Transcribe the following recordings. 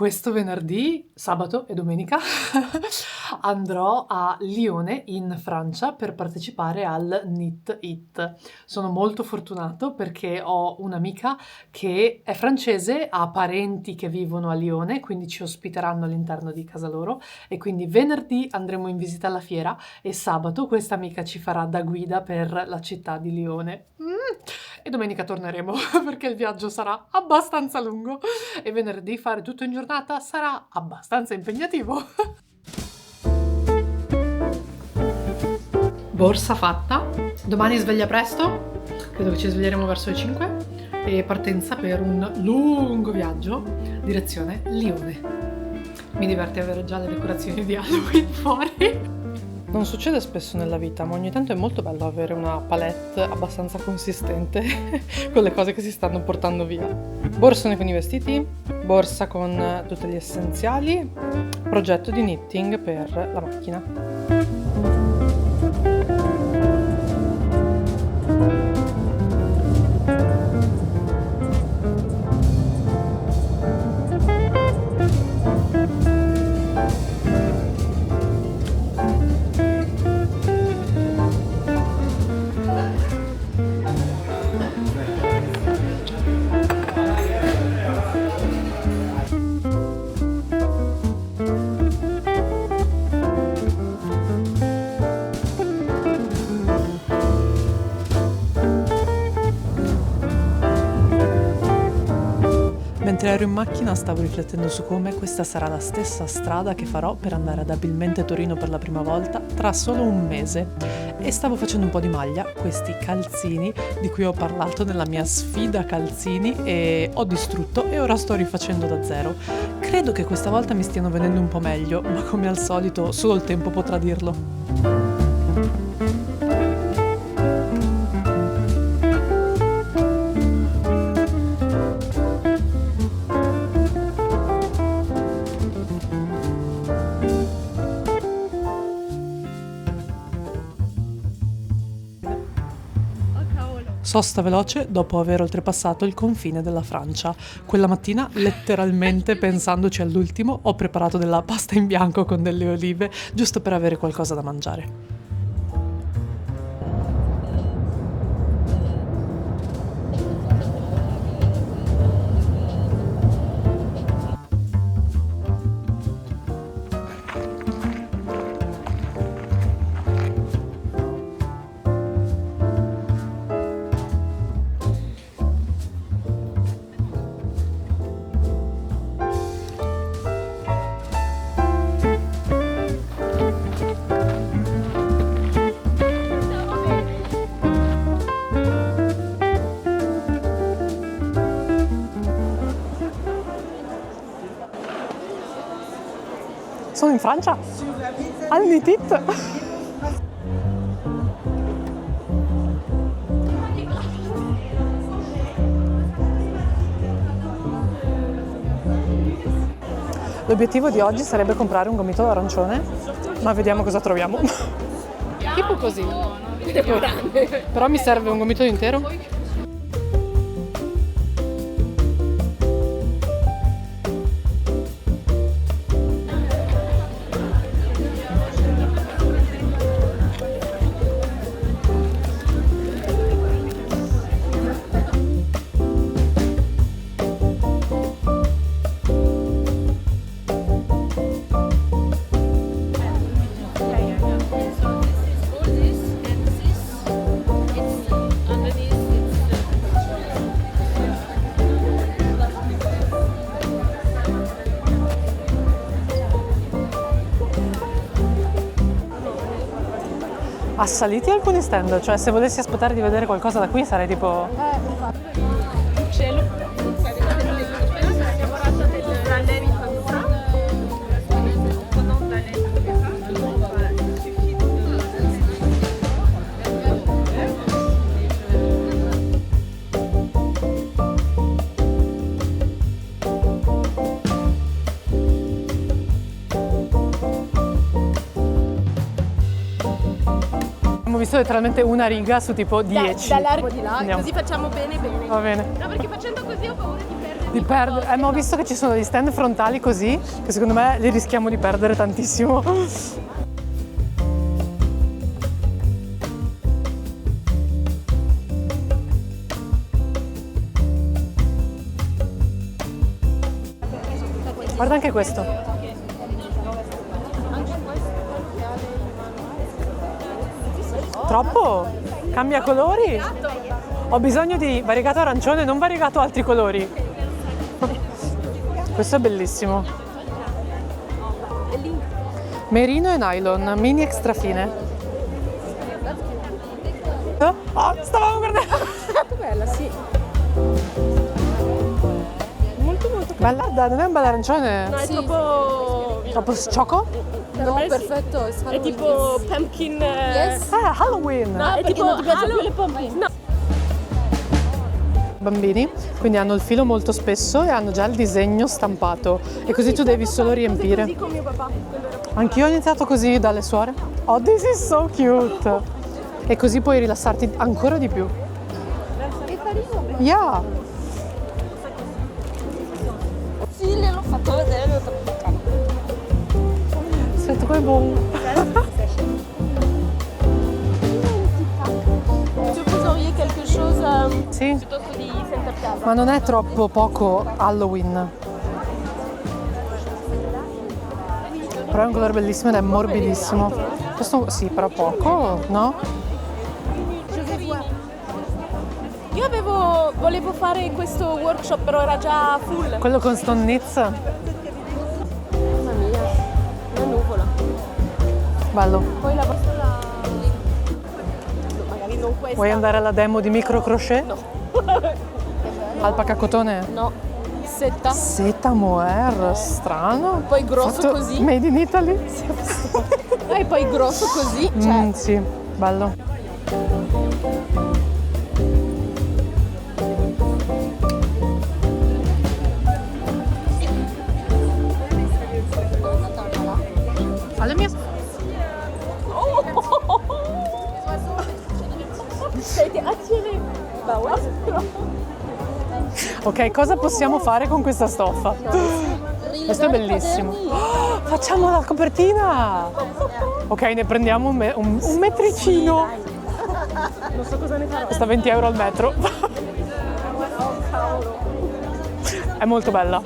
Questo venerdì, sabato e domenica andrò a Lione in Francia per partecipare al Knit It. Sono molto fortunato perché ho un'amica che è francese, ha parenti che vivono a Lione, quindi ci ospiteranno all'interno di casa loro e quindi venerdì andremo in visita alla fiera e sabato questa amica ci farà da guida per la città di Lione. E domenica torneremo perché il viaggio sarà abbastanza lungo e venerdì fare tutto in giornata sarà abbastanza impegnativo. Borsa fatta, domani sveglia presto, credo che ci sveglieremo verso le 5 e partenza per un lungo viaggio direzione Lione. Mi diverte avere già le decorazioni di Halloween fuori. Non succede spesso nella vita, ma ogni tanto è molto bello avere una palette abbastanza consistente con le cose che si stanno portando via. Borsone con i vestiti, borsa con tutti gli essenziali, progetto di knitting per la macchina. Mentre ero in macchina stavo riflettendo su come questa sarà la stessa strada che farò per andare ad Abilmente Torino per la prima volta tra solo un mese e stavo facendo un po' di maglia, questi calzini di cui ho parlato nella mia sfida calzini e ho distrutto e ora sto rifacendo da zero. Credo che questa volta mi stiano venendo un po' meglio, ma come al solito solo il tempo potrà dirlo. Sosta veloce dopo aver oltrepassato il confine della Francia. Quella mattina, letteralmente pensandoci all'ultimo, ho preparato della pasta in bianco con delle olive, giusto per avere qualcosa da mangiare. Sono in Francia? Al Knit It? L'obiettivo di oggi sarebbe comprare un gomitolo arancione, ma vediamo cosa troviamo. Tipo così. Però mi serve un gomitolo intero. Assaliti alcuni stand, cioè se volessi aspettare di vedere qualcosa da qui sarei tipo... Cielo. Abbiamo visto letteralmente una riga su tipo 10. Dall'arco di là, Andiamo. così facciamo bene bene. Va bene. No, perché facendo così ho paura di perdere. di perdere. Ma ho visto che ci sono degli stand frontali così, che secondo me li rischiamo di perdere tantissimo. Guarda anche questo. Troppo? Cambia colori? Ho bisogno di variegato arancione, non variegato altri colori. Questo è bellissimo. Merino e nylon, mini extra fine. Oh, stavamo guardando! Molto bella, sì. Molto Bella, dai, non è un bel arancione? No, è troppo... Troppo sciocco? No, perfetto. È tipo pumpkin... Yes. Halloween! No, è tipo... Non ti piacciono più le pumpkin? No. Bambini, quindi hanno il filo molto spesso e hanno già il disegno stampato e così tu devi solo riempire. Così con mio papà. Anch'io ho iniziato così dalle suore. Oh, this is so cute! E così puoi rilassarti ancora di più. Che carino. Yeah! Sì, l'ho fatto vedere, l'ho fatto. C'est très bon! Tu vous auriez quelque chose Sì, piuttosto di Center Casa? ma non è troppo poco Halloween. Però è un colore bellissimo ed è morbidissimo. Questo sì, però poco, no? Io volevo fare questo workshop, però era già full. Quello con Stone Knits, Mamma mia, una nuvola. bello. Poi la vostra... Magari non questa. Vuoi andare alla demo di micro crochet? No. Alpaca cotone? No. Setta. Seta mohair, strano. Poi grosso Fatto così. Made in Italy? E poi grosso così. Cioè, Sì, bello. Alle mie... siete attirati. Bah ouais. Ok, cosa possiamo fare con questa stoffa? Questo è bellissimo. Oh, facciamo la copertina! Ok, ne prendiamo un metricino. Non so cosa ne farò. Costa 20 euro al metro. È molto bella.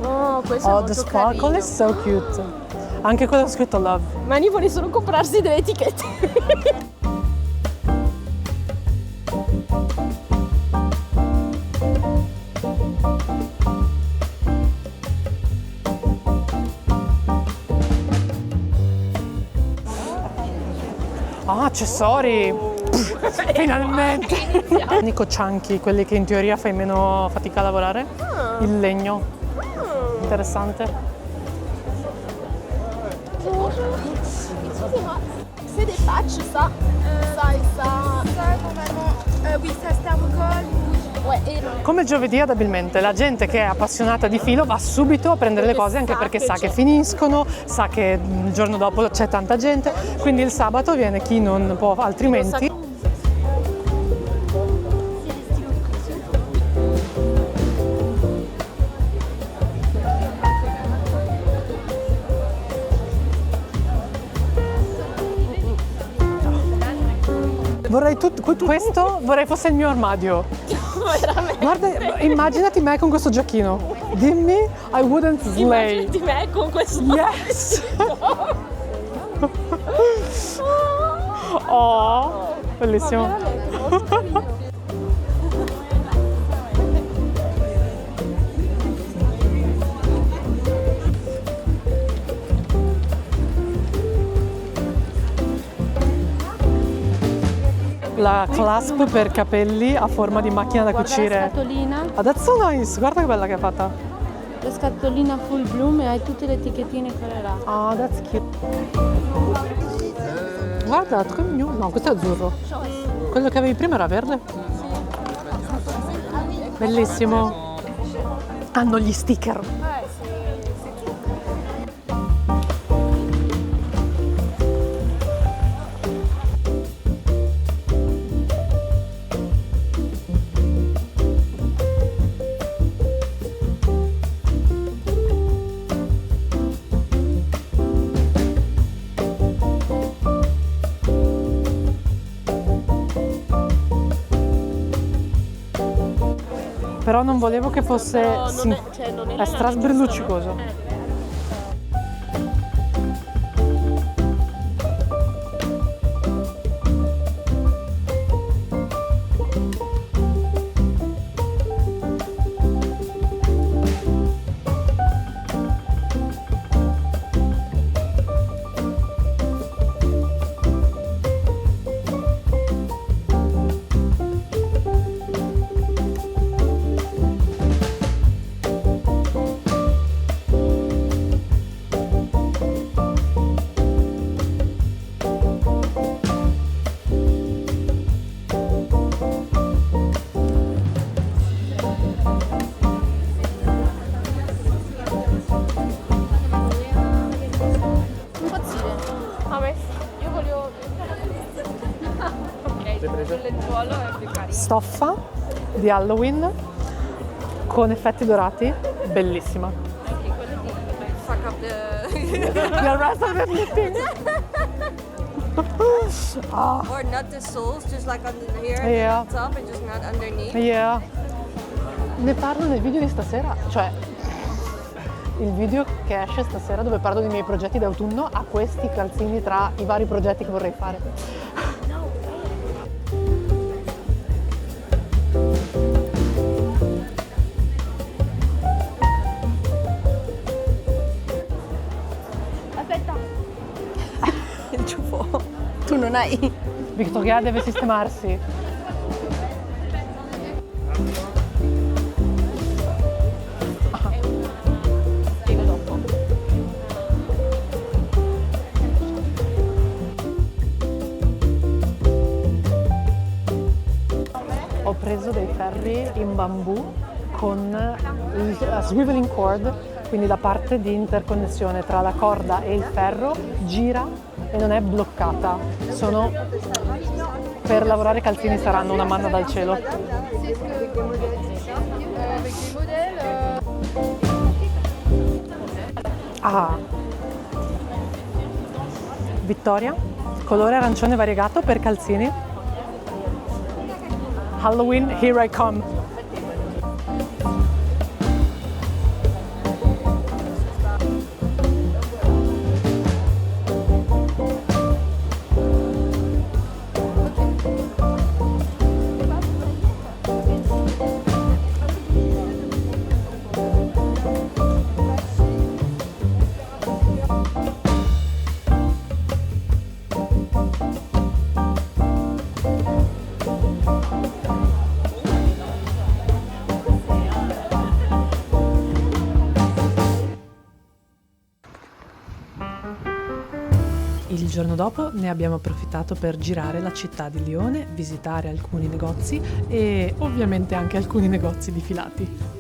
Oh, questo è Oh, molto the sparkle carino. is so cute. Anche quello scritto love. Mani vuole solo comprarsi delle etichette. Ah, accessori! Finalmente! Nico Cianchi, quelli che in teoria fai meno fatica a lavorare. Il legno. Interessante. C'est des patchs, ça. Ça et ça. Ça, normalement, oui, ça c'est thermocol. Ouais, et Come giovedì ad Abilmente, la gente che è appassionata di filo va subito a prendere le cose anche perché sa che finiscono, sa che il giorno dopo c'è tanta gente, quindi il sabato viene chi non può altrimenti. Vorrei questo vorrei fosse il mio armadio. veramente. Guarda, immaginati me con questo giacchino. Dimmi, I wouldn't slay. Immaginati me con questo. Yes! Oh, bellissimo. Veramente, molto carino. La clasp per capelli a forma di macchina da Guarda la cucire. scatolina, Ah, that's so nice! Guarda che bella che è fatta. la scatolina full bloom e hai tutte le etichettine quelle là. Ah, that's cute. Guarda, che mignon. No, questo è azzurro. Quello che avevi prima era verde. Bellissimo. Hanno gli sticker. però non volevo che fosse... Però non sì, è- cioè, non era è strasbrilluccicoso. Impazzire. Vabbè, io voglio... ok, il lenzuolo è più carino. Stoffa di Halloween con effetti dorati, bellissima. Anche quello di fuck up the... The rest of the knitting. Or not the soles, just like on here Yeah. at the top and just not underneath. Yeah. Ne parlo nel video di stasera, cioè il video che esce stasera dove parlo dei miei progetti d'autunno ha questi calzini tra i vari progetti che vorrei fare. Aspetta. Il ciuffo. Tu non hai. Victoria deve sistemarsi. Spiego dopo. Ho preso dei ferri in bambù con il swiveling cord, quindi la parte di interconnessione tra la corda e il ferro gira e non è bloccata. Sono per lavorare calzini saranno una manna dal cielo. Ah. Vittoria, colore arancione variegato per calzini. Halloween, here I come. Il giorno dopo ne abbiamo approfittato per girare la città di Lione, visitare alcuni negozi e ovviamente anche alcuni negozi di filati.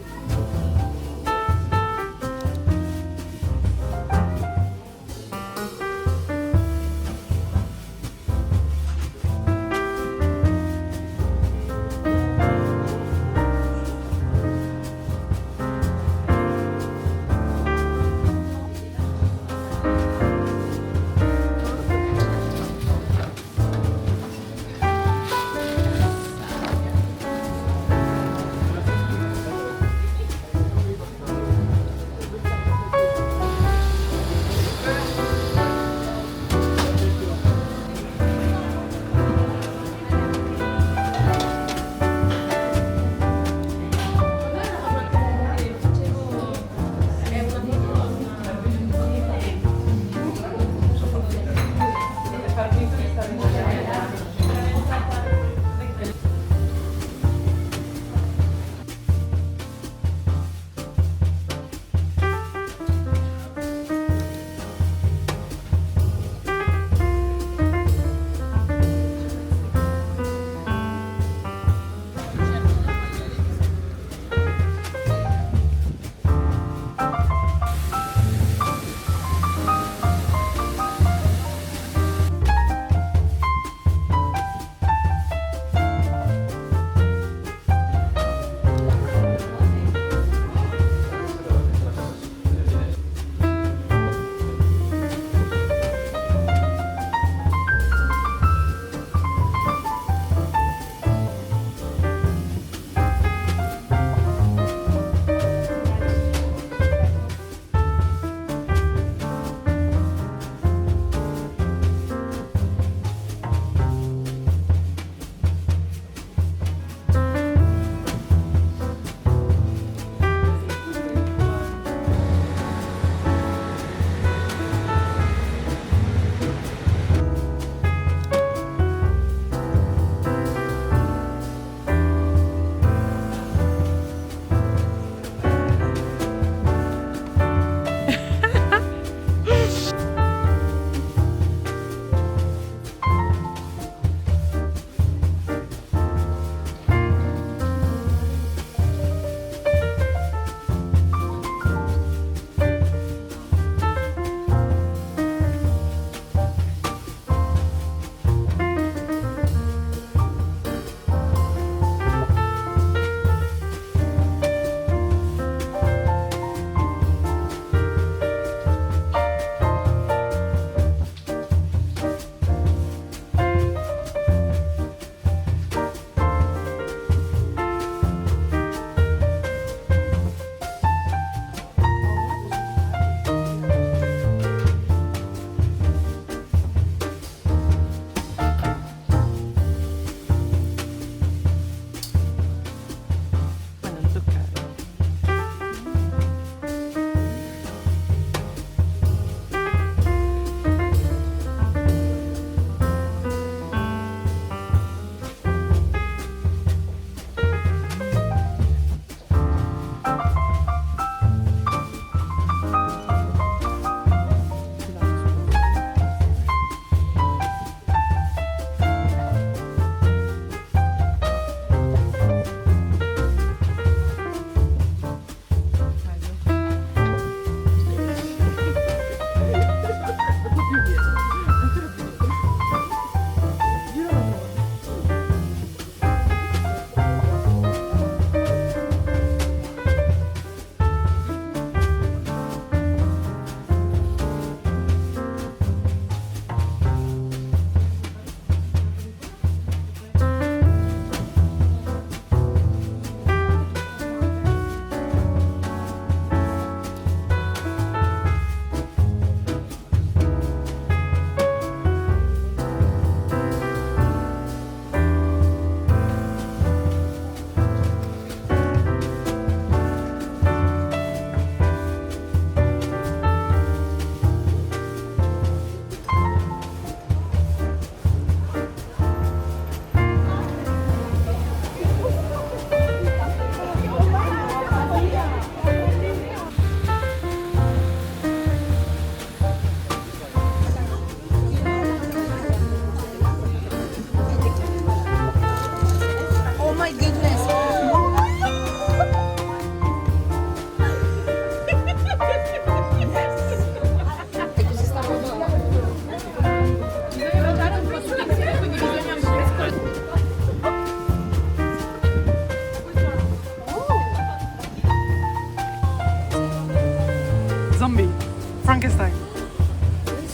Frankenstein.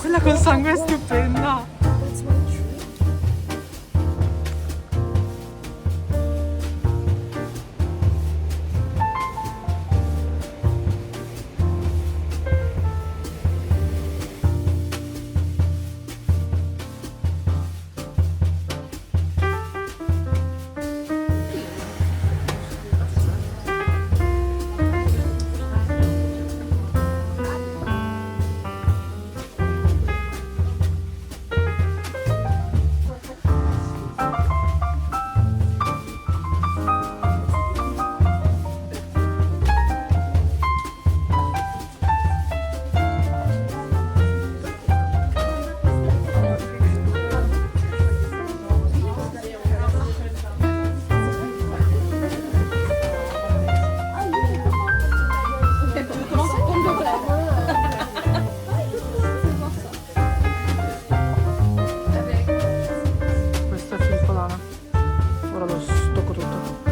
Quella col sangue è stupenda. Questo è Filippo Lana. Ora lo stocco tutto.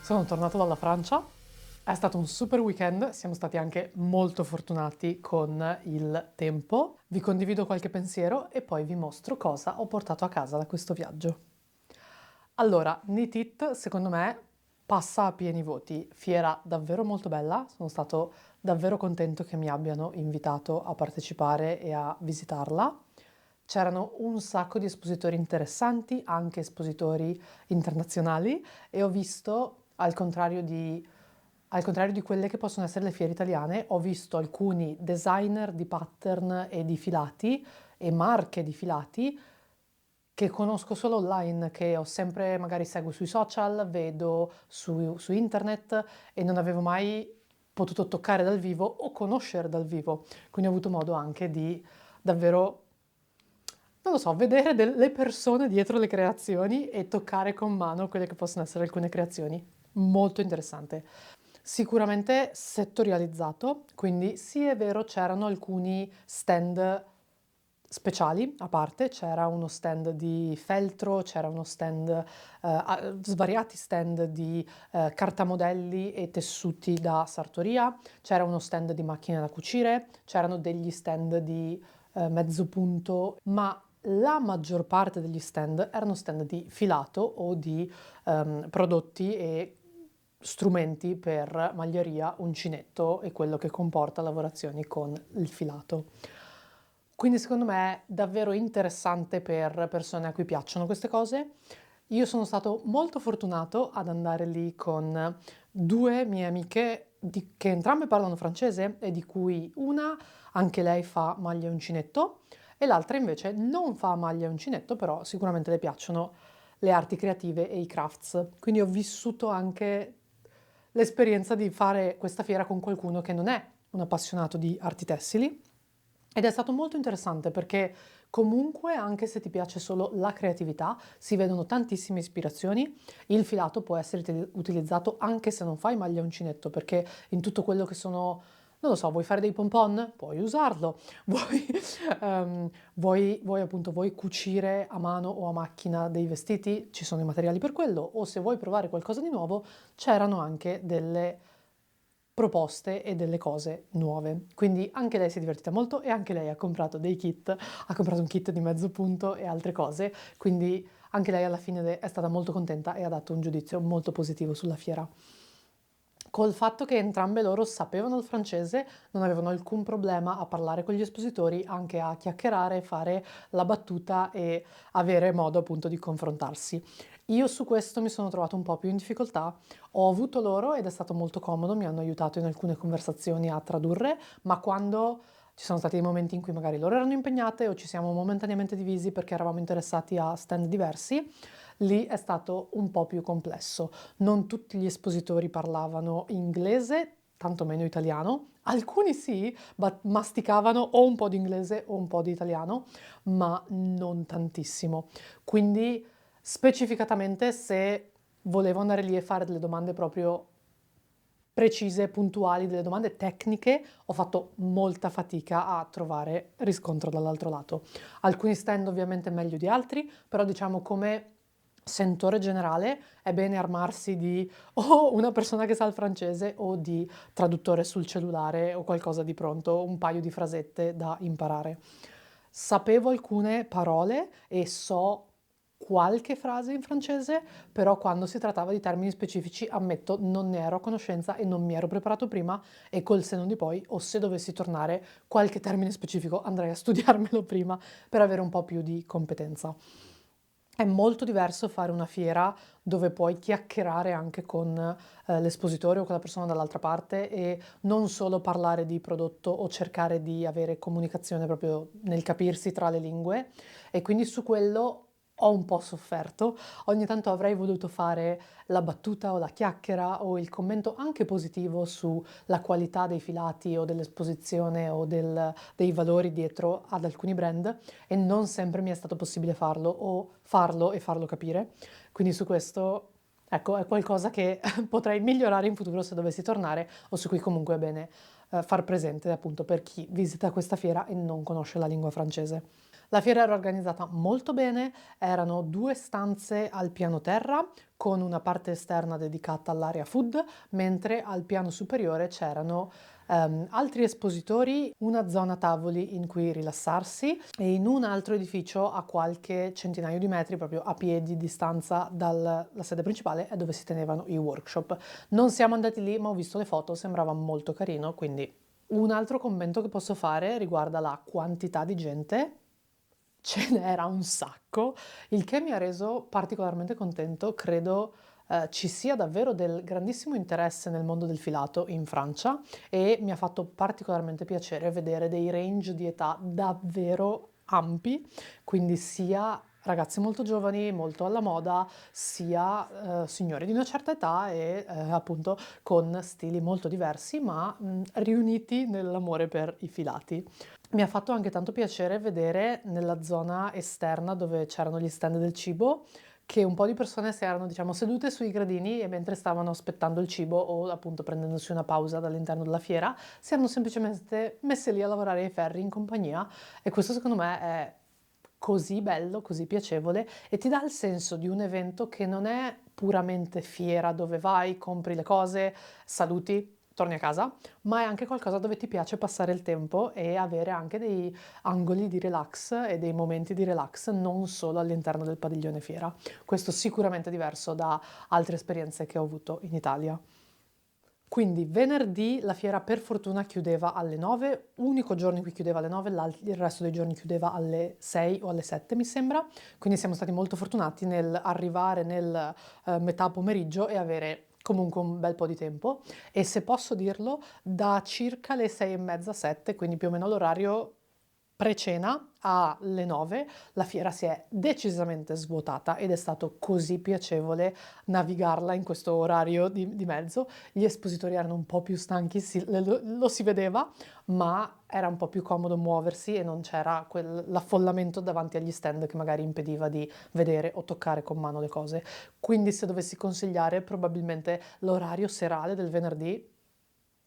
Sono tornato dalla Francia, è stato un super weekend, siamo stati anche molto fortunati con il tempo. Vi condivido qualche pensiero e poi vi mostro cosa ho portato a casa da questo viaggio. Allora, Knit It secondo me passa a pieni voti, fiera davvero molto bella, sono stato davvero contento che mi abbiano invitato a partecipare e a visitarla. C'erano un sacco di espositori interessanti, anche espositori internazionali, e ho visto, al contrario di quelle che possono essere le fiere italiane, ho visto alcuni designer di pattern e di filati e marche di filati che conosco solo online, che ho sempre, magari seguo sui social, vedo su internet e non avevo mai potuto toccare dal vivo o conoscere dal vivo. Quindi ho avuto modo anche di davvero, non lo so, vedere delle persone dietro le creazioni e toccare con mano quelle che possono essere alcune creazioni. Molto interessante. Sicuramente settorializzato, quindi sì è vero c'erano alcuni stand speciali a parte, c'era uno stand di feltro, c'era uno stand, svariati stand di cartamodelli e tessuti da sartoria, c'era uno stand di macchine da cucire, c'erano degli stand di mezzo punto, ma la maggior parte degli stand erano stand di filato o di prodotti e strumenti per maglieria, uncinetto e quello che comporta lavorazioni con il filato. Quindi secondo me è davvero interessante per persone a cui piacciono queste cose. Io sono stato molto fortunato ad andare lì con due mie amiche che entrambe parlano francese e di cui una, anche lei fa maglia e uncinetto, e l'altra invece non fa maglia e uncinetto, però sicuramente le piacciono le arti creative e i crafts. Quindi ho vissuto anche l'esperienza di fare questa fiera con qualcuno che non è un appassionato di arti tessili ed è stato molto interessante perché comunque, anche se ti piace solo la creatività, si vedono tantissime ispirazioni. Il filato può essere utilizzato anche se non fai maglia uncinetto, perché in tutto quello che sono, non lo so, vuoi fare dei pompon? Puoi usarlo. Vuoi, vuoi cucire a mano o a macchina dei vestiti? Ci sono i materiali per quello. O se vuoi provare qualcosa di nuovo, c'erano anche delle proposte e delle cose nuove. Quindi anche lei si è divertita molto e anche lei ha comprato dei kit, ha comprato un kit di mezzo punto e altre cose, quindi anche lei alla fine è stata molto contenta e ha dato un giudizio molto positivo sulla fiera. Col fatto che entrambe loro sapevano il francese, non avevano alcun problema a parlare con gli espositori, anche a chiacchierare, fare la battuta e avere modo appunto di confrontarsi. Io su questo mi sono trovato un po' più in difficoltà, ho avuto loro ed è stato molto comodo, mi hanno aiutato in alcune conversazioni a tradurre, ma quando ci sono stati dei momenti in cui magari loro erano impegnate o ci siamo momentaneamente divisi perché eravamo interessati a stand diversi, lì è stato un po' più complesso. Non tutti gli espositori parlavano inglese, tantomeno italiano. Alcuni sì, masticavano o un po' di inglese o un po' di italiano, ma non tantissimo. Quindi specificatamente se volevo andare lì e fare delle domande proprio precise, puntuali, delle domande tecniche, ho fatto molta fatica a trovare riscontro dall'altro lato. Alcuni stand ovviamente meglio di altri, però diciamo come sentore generale è bene armarsi di o una persona che sa il francese o di traduttore sul cellulare o qualcosa di pronto, un paio di frasette da imparare. Sapevo alcune parole e so qualche frase in francese, però quando si trattava di termini specifici, ammetto, non ne ero a conoscenza e non mi ero preparato prima e col senno di poi, o se dovessi tornare qualche termine specifico, andrei a studiarmelo prima per avere un po' più di competenza. È molto diverso fare una fiera dove puoi chiacchierare anche con l'espositore o con la persona dall'altra parte e non solo parlare di prodotto o cercare di avere comunicazione proprio nel capirsi tra le lingue, e quindi su quello ho un po' sofferto. Ogni tanto avrei voluto fare la battuta o la chiacchiera o il commento anche positivo sulla qualità dei filati o dell'esposizione o dei valori dietro ad alcuni brand, e non sempre mi è stato possibile farlo o farlo e farlo capire. Quindi su questo, ecco, è qualcosa che potrei migliorare in futuro se dovessi tornare, o su cui comunque è bene far presente appunto per chi visita questa fiera e non conosce la lingua francese. La fiera era organizzata molto bene, erano 2 stanze al piano terra con una parte esterna dedicata all'area food, mentre al piano superiore c'erano altri espositori, una zona tavoli in cui rilassarsi e in un altro edificio a qualche centinaio di metri, proprio a piedi di distanza dalla sede principale, è dove si tenevano i workshop. Non siamo andati lì, ma ho visto le foto, sembrava molto carino, quindi un altro commento che posso fare riguarda la quantità di gente. Ce n'era un sacco, il che mi ha reso particolarmente contento. Credo ci sia davvero del grandissimo interesse nel mondo del filato in Francia e mi ha fatto particolarmente piacere vedere dei range di età davvero ampi, quindi sia ragazzi molto giovani, molto alla moda, sia signori di una certa età e appunto con stili molto diversi, ma riuniti nell'amore per i filati. Mi ha fatto anche tanto piacere vedere nella zona esterna dove c'erano gli stand del cibo che un po' di persone si erano, diciamo, sedute sui gradini e mentre stavano aspettando il cibo o appunto prendendosi una pausa dall'interno della fiera, si erano semplicemente messe lì a lavorare ai ferri in compagnia e questo secondo me è così bello, così piacevole e ti dà il senso di un evento che non è puramente fiera dove vai, compri le cose, saluti, torni a casa, ma è anche qualcosa dove ti piace passare il tempo e avere anche dei angoli di relax e dei momenti di relax non solo all'interno del padiglione fiera. Questo sicuramente è diverso da altre esperienze che ho avuto in Italia. Quindi venerdì la fiera per fortuna chiudeva alle 9, unico giorno in cui chiudeva alle 9, il resto dei giorni chiudeva alle 6 o alle 7 mi sembra, quindi siamo stati molto fortunati nel arrivare nel metà pomeriggio e avere comunque un bel po' di tempo e se posso dirlo da circa le 6 e mezza, 7, quindi più o meno l'orario pre-cena alle 9 la fiera si è decisamente svuotata ed è stato così piacevole navigarla in questo orario di mezzo. Gli espositori erano un po' più stanchi, lo si vedeva, ma era un po' più comodo muoversi e non c'era quell'affollamento davanti agli stand che magari impediva di vedere o toccare con mano le cose. Quindi se dovessi consigliare probabilmente l'orario serale del venerdì,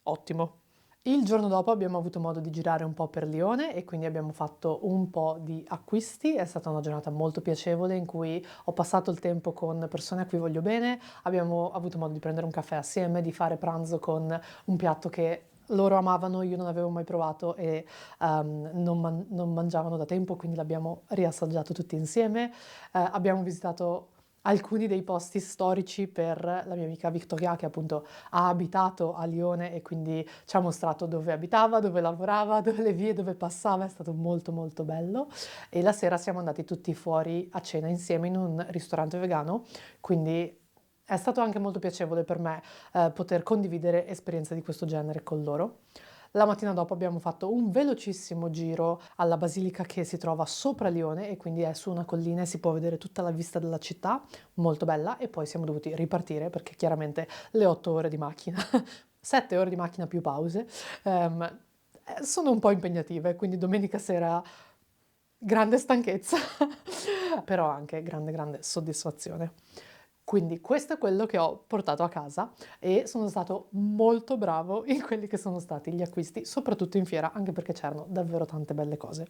ottimo. Il giorno dopo abbiamo avuto modo di girare un po' per Lione e quindi abbiamo fatto un po' di acquisti. È stata una giornata molto piacevole in cui ho passato il tempo con persone a cui voglio bene, abbiamo avuto modo di prendere un caffè assieme, di fare pranzo con un piatto che loro amavano, io non avevo mai provato e non mangiavano da tempo, quindi l'abbiamo riassaggiato tutti insieme. Abbiamo visitato alcuni dei posti storici per la mia amica Victoria che appunto ha abitato a Lione e quindi ci ha mostrato dove abitava, dove lavorava, dove le vie dove passava, è stato molto molto bello e la sera siamo andati tutti fuori a cena insieme in un ristorante vegano, quindi è stato anche molto piacevole per me poter condividere esperienze di questo genere con loro. La mattina dopo abbiamo fatto un velocissimo giro alla basilica che si trova sopra Lione e quindi è su una collina e si può vedere tutta la vista della città, molto bella, e poi siamo dovuti ripartire perché chiaramente le 8 ore di macchina, 7 ore di macchina più pause, sono un po' impegnative, quindi domenica sera grande stanchezza, però anche grande grande soddisfazione. Quindi questo è quello che ho portato a casa e sono stato molto bravo in quelli che sono stati gli acquisti, soprattutto in fiera, anche perché c'erano davvero tante belle cose.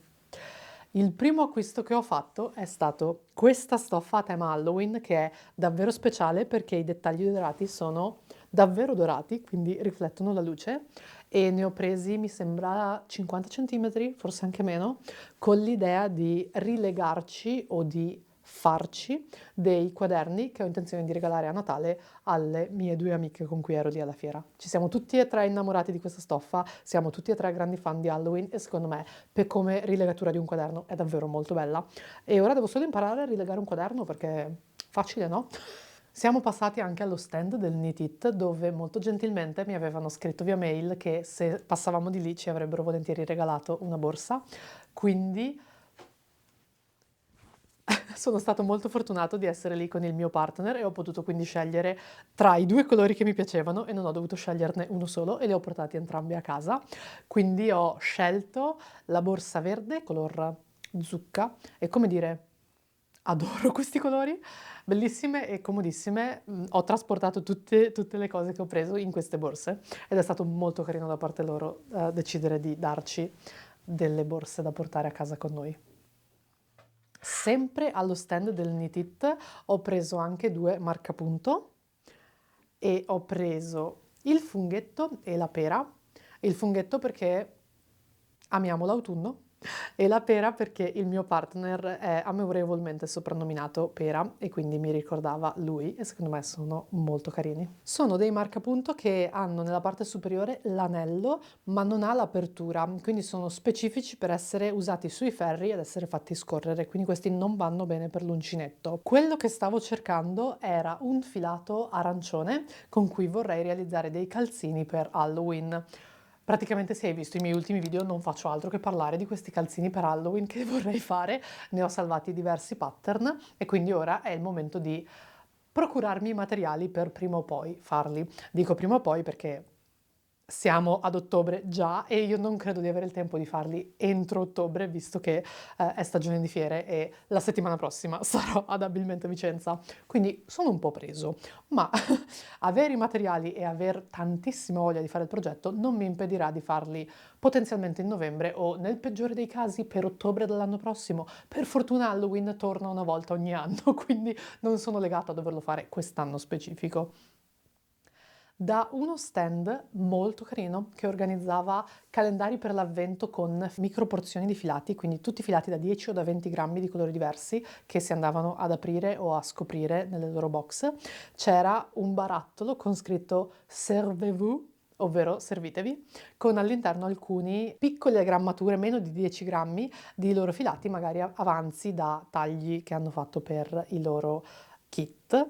Il primo acquisto che ho fatto è stato questa stoffa a tema Halloween che è davvero speciale perché i dettagli dorati sono davvero dorati, quindi riflettono la luce e ne ho presi mi sembra 50 cm, forse anche meno, con l'idea di rilegarci o di farci dei quaderni che ho intenzione di regalare a Natale alle mie 2 amiche con cui ero lì alla fiera. Ci siamo tutti e tre innamorati di questa stoffa, siamo tutti e tre grandi fan di Halloween e secondo me per come rilegatura di un quaderno è davvero molto bella. E ora devo solo imparare a rilegare un quaderno perché facile, no? Siamo passati anche allo stand del Knit It dove molto gentilmente mi avevano scritto via mail che se passavamo di lì ci avrebbero volentieri regalato una borsa, quindi sono stato molto fortunato di essere lì con il mio partner e ho potuto quindi scegliere tra i 2 colori che mi piacevano e non ho dovuto sceglierne uno solo e li ho portati entrambi a casa. Quindi ho scelto la borsa verde color zucca e come dire, adoro questi colori, bellissime e comodissime. Ho trasportato tutte le cose che ho preso in queste borse ed è stato molto carino da parte loro decidere di darci delle borse da portare a casa con noi. Sempre allo stand del Knit It ho preso anche 2 marcapunto e ho preso il funghetto e la pera. Il funghetto perché amiamo l'autunno e la pera perché il mio partner è amorevolmente soprannominato Pera e quindi mi ricordava lui e secondo me sono molto carini. Sono dei marcapunto che hanno nella parte superiore l'anello ma non ha l'apertura, quindi sono specifici per essere usati sui ferri ed essere fatti scorrere, quindi questi non vanno bene per l'uncinetto. Quello che stavo cercando era un filato arancione con cui vorrei realizzare dei calzini per Halloween. Praticamente se hai visto i miei ultimi video non faccio altro che parlare di questi calzini per Halloween che vorrei fare, ne ho salvati diversi pattern e quindi ora è il momento di procurarmi i materiali per prima o poi farli. Dico prima o poi perché siamo ad ottobre già e io non credo di avere il tempo di farli entro ottobre, visto che è stagione di fiere e la settimana prossima sarò ad Abilmente Vicenza. Quindi sono un po' preso, ma avere i materiali e aver tantissima voglia di fare il progetto non mi impedirà di farli potenzialmente in novembre o nel peggiore dei casi per ottobre dell'anno prossimo. Per fortuna Halloween torna una volta ogni anno, quindi non sono legata a doverlo fare quest'anno specifico. Da uno stand molto carino che organizzava calendari per l'avvento con micro porzioni di filati, quindi tutti filati da 10 o da 20 grammi di colori diversi che si andavano ad aprire o a scoprire nelle loro box. C'era un barattolo con scritto Servez-vous, ovvero servitevi, con all'interno alcuni piccole grammature, meno di 10 grammi, di loro filati, magari avanzi da tagli che hanno fatto per i loro kit.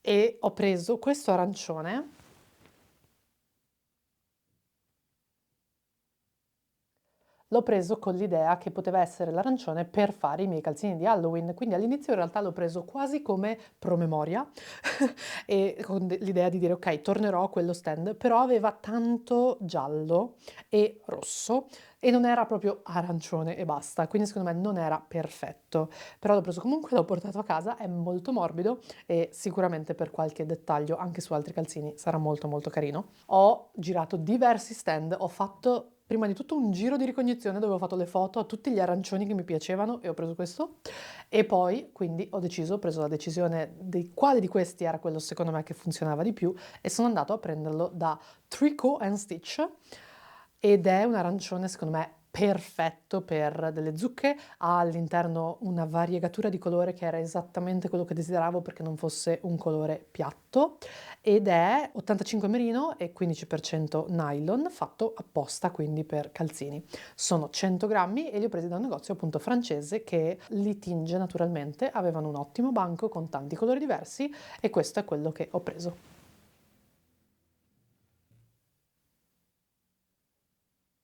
E ho preso questo arancione, l'ho preso con l'idea che poteva essere l'arancione per fare i miei calzini di Halloween, quindi all'inizio in realtà l'ho preso quasi come promemoria e con l'idea di dire ok, tornerò a quello stand, però aveva tanto giallo e rosso e non era proprio arancione e basta, quindi secondo me non era perfetto, però l'ho preso comunque, l'ho portato a casa, è molto morbido e sicuramente per qualche dettaglio anche su altri calzini sarà molto molto carino. Ho girato diversi stand, ho fatto prima di tutto un giro di ricognizione dove ho fatto le foto a tutti gli arancioni che mi piacevano e ho preso questo e poi quindi ho preso la decisione di quale di questi era quello secondo me che funzionava di più e sono andato a prenderlo da Tricot and Stitch ed è un arancione secondo me perfetto per delle zucche, ha all'interno una variegatura di colore che era esattamente quello che desideravo perché non fosse un colore piatto ed è 85 merino e 15% nylon fatto apposta quindi per calzini. Sono 100 grammi e li ho presi da un negozio appunto francese che li tinge naturalmente, avevano un ottimo banco con tanti colori diversi e questo è quello che ho preso.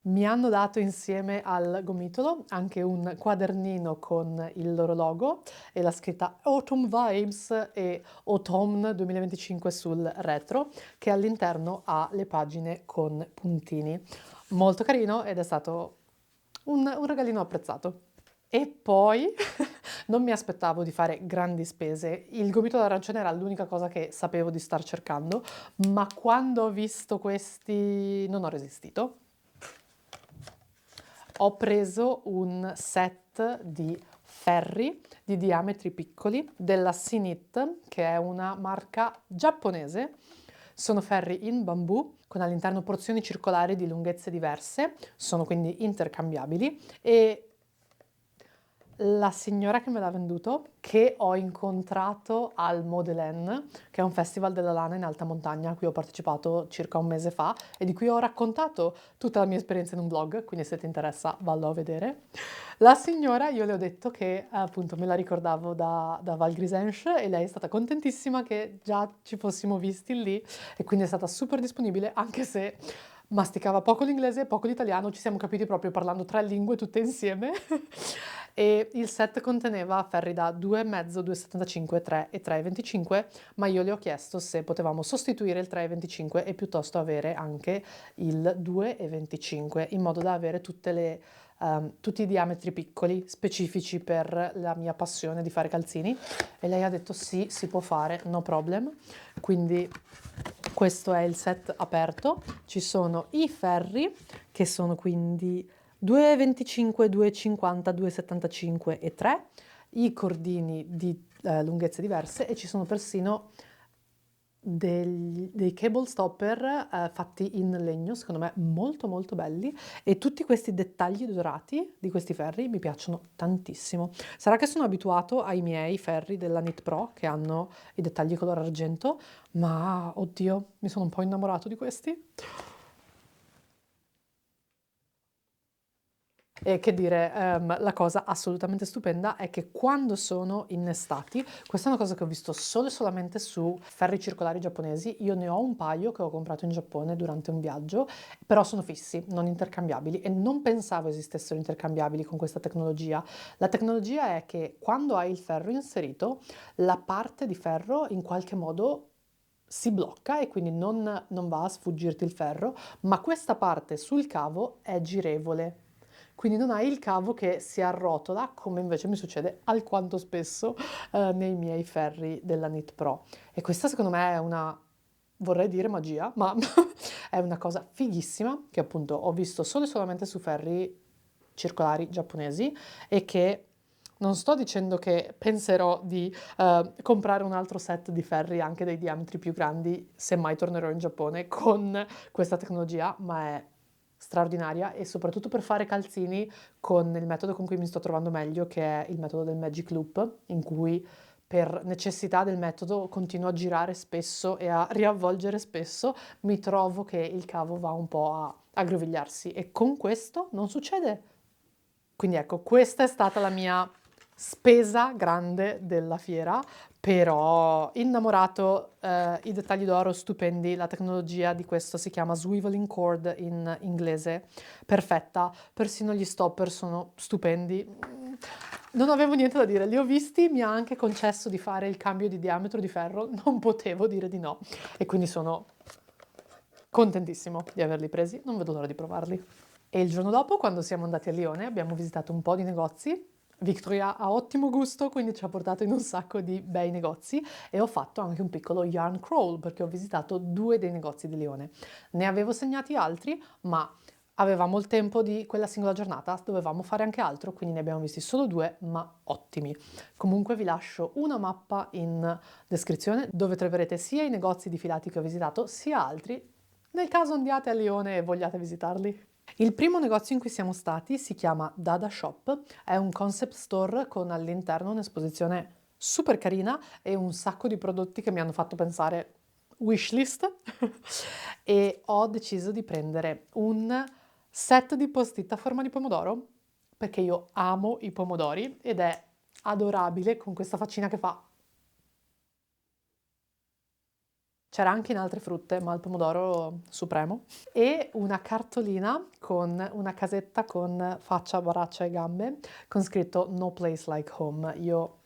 Mi hanno dato insieme al gomitolo anche un quadernino con il loro logo e la scritta Autumn Vibes e Autumn 2025 sul retro, che all'interno ha le pagine con puntini. Molto carino ed è stato un regalino apprezzato. E poi non mi aspettavo di fare grandi spese. Il gomitolo d'arancione era l'unica cosa che sapevo di star cercando, ma quando ho visto questi non ho resistito. Ho preso un set di ferri di diametri piccoli della Sinit, che è una marca giapponese. Sono ferri in bambù con all'interno porzioni circolari di lunghezze diverse, sono quindi intercambiabili e la signora che me l'ha venduto, che ho incontrato al Modelen, che è un festival della lana in alta montagna a cui ho partecipato circa un mese fa e di cui ho raccontato tutta la mia esperienza in un vlog, quindi se ti interessa vallo a vedere. La signora, io le ho detto che appunto me la ricordavo da Val Grisenche e lei è stata contentissima che già ci fossimo visti lì e quindi è stata super disponibile anche se masticava poco l'inglese e poco l'italiano, ci siamo capiti proprio parlando 3 lingue tutte insieme. E il set conteneva ferri da 2,5, 2,75, 3 e 3,25, ma io le ho chiesto se potevamo sostituire il 3,25 e piuttosto avere anche il 2,25, in modo da avere tutti i diametri piccoli, specifici per la mia passione di fare calzini. E lei ha detto sì, si può fare, no problem. Quindi questo è il set aperto, ci sono i ferri che sono quindi 2,25, 2,50, 2,75 e 3, i cordini di lunghezze diverse e ci sono persino dei cable stopper fatti in legno, secondo me molto molto belli e tutti questi dettagli dorati di questi ferri mi piacciono tantissimo. Sarà che sono abituato ai miei ferri della Knit Pro che hanno i dettagli color argento, ma oddio, mi sono un po' innamorato di questi. E che dire, la cosa assolutamente stupenda è che quando sono innestati, questa è una cosa che ho visto solo e solamente su ferri circolari giapponesi, io ne ho un paio che ho comprato in Giappone durante un viaggio, però sono fissi, non intercambiabili e non pensavo esistessero intercambiabili con questa tecnologia. La tecnologia è che quando hai il ferro inserito, la parte di ferro in qualche modo si blocca e quindi non va a sfuggirti il ferro, ma questa parte sul cavo è girevole. Quindi non hai il cavo che si arrotola, come invece mi succede alquanto spesso nei miei ferri della Knit Pro. E questa secondo me è una, vorrei dire magia, ma è una cosa fighissima che appunto ho visto solo e solamente su ferri circolari giapponesi e che non sto dicendo che penserò di comprare un altro set di ferri anche dei diametri più grandi se mai tornerò in Giappone con questa tecnologia, ma è straordinaria e soprattutto per fare calzini con il metodo con cui mi sto trovando meglio, che è il metodo del Magic Loop, in cui per necessità del metodo continuo a girare spesso e a riavvolgere spesso, mi trovo che il cavo va un po' a aggrovigliarsi e con questo non succede. Quindi ecco, questa è stata la mia spesa grande della fiera, però innamorato, i dettagli d'oro stupendi, la tecnologia di questo si chiama swiveling cord in inglese, perfetta, persino gli stopper sono stupendi. Non avevo niente da dire, li ho visti, mi ha anche concesso di fare il cambio di diametro di ferro, non potevo dire di no e quindi sono contentissimo di averli presi, non vedo l'ora di provarli. E il giorno dopo, quando siamo andati a Lione, abbiamo visitato un po' di negozi. Victoria ha ottimo gusto, quindi ci ha portato in un sacco di bei negozi e ho fatto anche un piccolo yarn crawl perché ho visitato 2 dei negozi di Lione. Ne avevo segnati altri, ma avevamo il tempo di quella singola giornata, dovevamo fare anche altro, quindi ne abbiamo visti solo 2, ma ottimi. Comunque vi lascio una mappa in descrizione dove troverete sia i negozi di filati che ho visitato, sia altri, nel caso andiate a Lione e vogliate visitarli. Il primo negozio in cui siamo stati si chiama Dada Shop, è un concept store con all'interno un'esposizione super carina e un sacco di prodotti che mi hanno fatto pensare wishlist e ho deciso di prendere un set di post-it a forma di pomodoro perché io amo i pomodori ed è adorabile con questa faccina che fa. C'era anche in altre frutte, ma il pomodoro supremo. E una cartolina con una casetta con faccia, braccia e gambe, con scritto No place like home. Io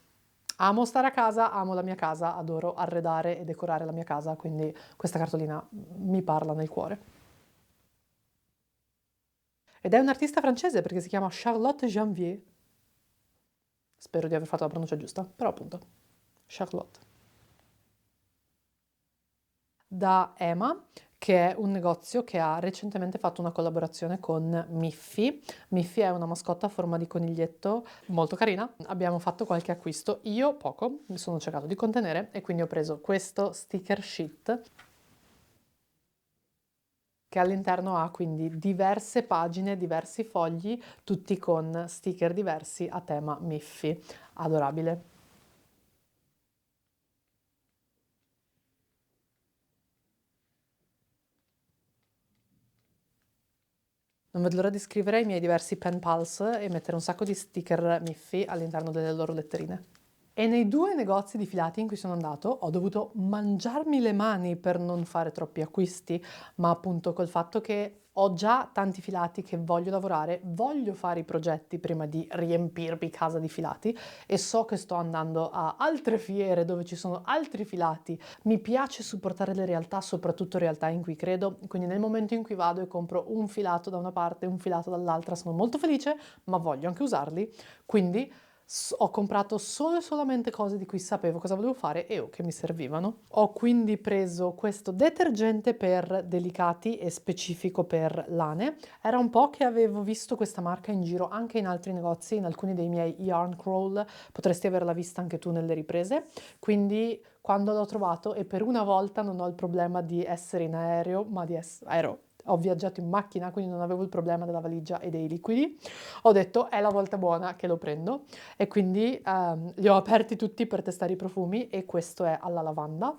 amo stare a casa, amo la mia casa, adoro arredare e decorare la mia casa, quindi questa cartolina mi parla nel cuore. Ed è un'artista francese perché si chiama Charlotte Janvier. Spero di aver fatto la pronuncia giusta, però appunto, Charlotte. Da Ema, che è un negozio che ha recentemente fatto una collaborazione con Miffy. Miffy è una mascotta a forma di coniglietto molto carina. Abbiamo fatto qualche acquisto, io poco, mi sono cercato di contenere e quindi ho preso questo sticker sheet che all'interno ha quindi diverse pagine, diversi fogli, tutti con sticker diversi a tema Miffy. Adorabile. Non vedo l'ora di scrivere i miei diversi pen pals e mettere un sacco di sticker Miffy all'interno delle loro letterine. E nei 2 negozi di filati in cui sono andato ho dovuto mangiarmi le mani per non fare troppi acquisti, ma appunto col fatto che ho già tanti filati che voglio lavorare, voglio fare i progetti prima di riempirmi casa di filati e so che sto andando a altre fiere dove ci sono altri filati. Mi piace supportare le realtà, soprattutto realtà in cui credo, quindi nel momento in cui vado e compro un filato da una parte e un filato dall'altra sono molto felice, ma voglio anche usarli, quindi ho comprato solo e solamente cose di cui sapevo cosa volevo fare e che mi servivano. Ho quindi preso questo detergente per delicati e specifico per lane. Era un po' che avevo visto questa marca in giro anche in altri negozi, in alcuni dei miei yarn crawl, potresti averla vista anche tu nelle riprese. Quindi quando l'ho trovato, e per una volta non ho il problema di essere in aereo, ma di essere ho viaggiato in macchina, quindi non avevo il problema della valigia e dei liquidi, ho detto è la volta buona che lo prendo e quindi li ho aperti tutti per testare i profumi e questo è alla lavanda.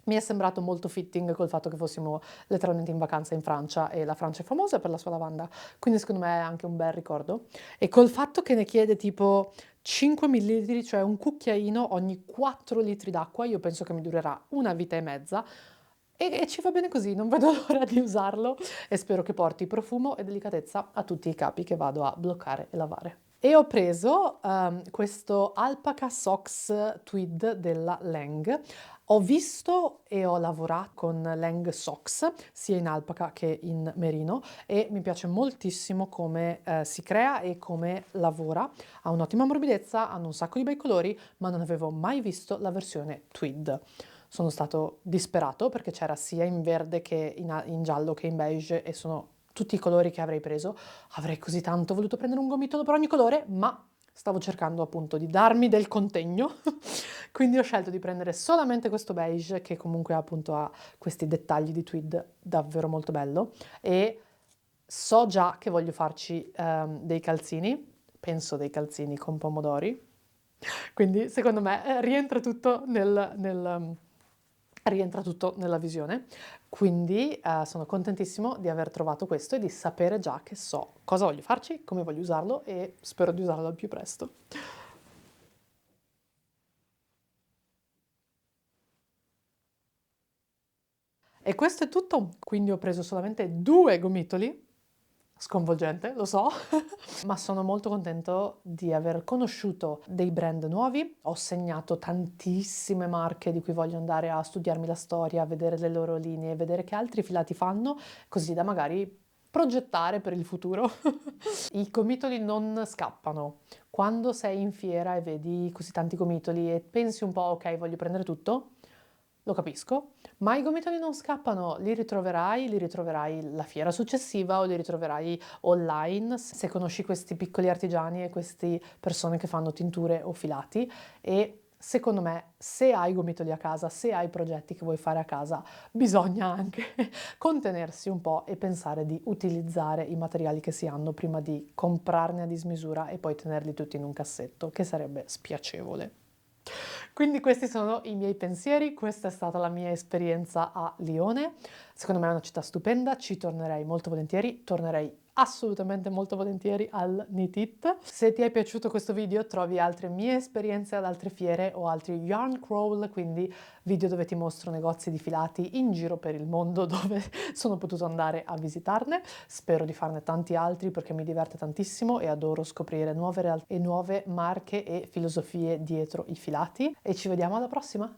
Mi è sembrato molto fitting col fatto che fossimo letteralmente in vacanza in Francia e la Francia è famosa per la sua lavanda, quindi secondo me è anche un bel ricordo. E col fatto che ne chiede tipo 5 millilitri, cioè un cucchiaino ogni 4 litri d'acqua, io penso che mi durerà una vita e mezza e ci va bene così, non vedo l'ora di usarlo e spero che porti profumo e delicatezza a tutti i capi che vado a bloccare e lavare. E ho preso questo Alpaca Socks Tweed della Lang. Ho visto e ho lavorato con Lang Socks, sia in alpaca che in merino, e mi piace moltissimo come si crea e come lavora. Ha un'ottima morbidezza, hanno un sacco di bei colori, ma non avevo mai visto la versione Tweed. Sono stato disperato perché c'era sia in verde che in giallo che in beige e sono tutti i colori che avrei preso. Avrei così tanto voluto prendere un gomitolo per ogni colore, ma stavo cercando appunto di darmi del contegno, quindi ho scelto di prendere solamente questo beige che comunque appunto ha questi dettagli di tweed davvero molto bello e so già che voglio farci dei calzini, penso dei calzini con pomodori, quindi secondo me rientra tutto rientra tutto nella visione, quindi sono contentissimo di aver trovato questo e di sapere già che so cosa voglio farci, come voglio usarlo e spero di usarlo al più presto. E questo è tutto, quindi ho preso solamente 2 gomitoli, sconvolgente, lo so, ma sono molto contento di aver conosciuto dei brand nuovi, ho segnato tantissime marche di cui voglio andare a studiarmi la storia, a vedere le loro linee, vedere che altri filati fanno, così da magari progettare per il futuro. I gomitoli non scappano. Quando sei in fiera e vedi così tanti gomitoli e pensi un po', ok, voglio prendere tutto, lo capisco, ma i gomitoli non scappano, li ritroverai la fiera successiva o li ritroverai online se conosci questi piccoli artigiani e queste persone che fanno tinture o filati e secondo me se hai gomitoli a casa, se hai progetti che vuoi fare a casa, bisogna anche contenersi un po' e pensare di utilizzare i materiali che si hanno prima di comprarne a dismisura e poi tenerli tutti in un cassetto, che sarebbe spiacevole. Quindi questi sono i miei pensieri, questa è stata la mia esperienza a Lione. Secondo me è una città stupenda, ci tornerei molto volentieri, tornerei assolutamente molto volentieri al Knit It. Se ti è piaciuto questo video trovi altre mie esperienze ad altre fiere o altri yarn crawl, quindi video dove ti mostro negozi di filati in giro per il mondo dove sono potuto andare a visitarne. Spero di farne tanti altri perché mi diverte tantissimo e adoro scoprire nuove realtà e nuove marche e filosofie dietro i filati. E ci vediamo alla prossima!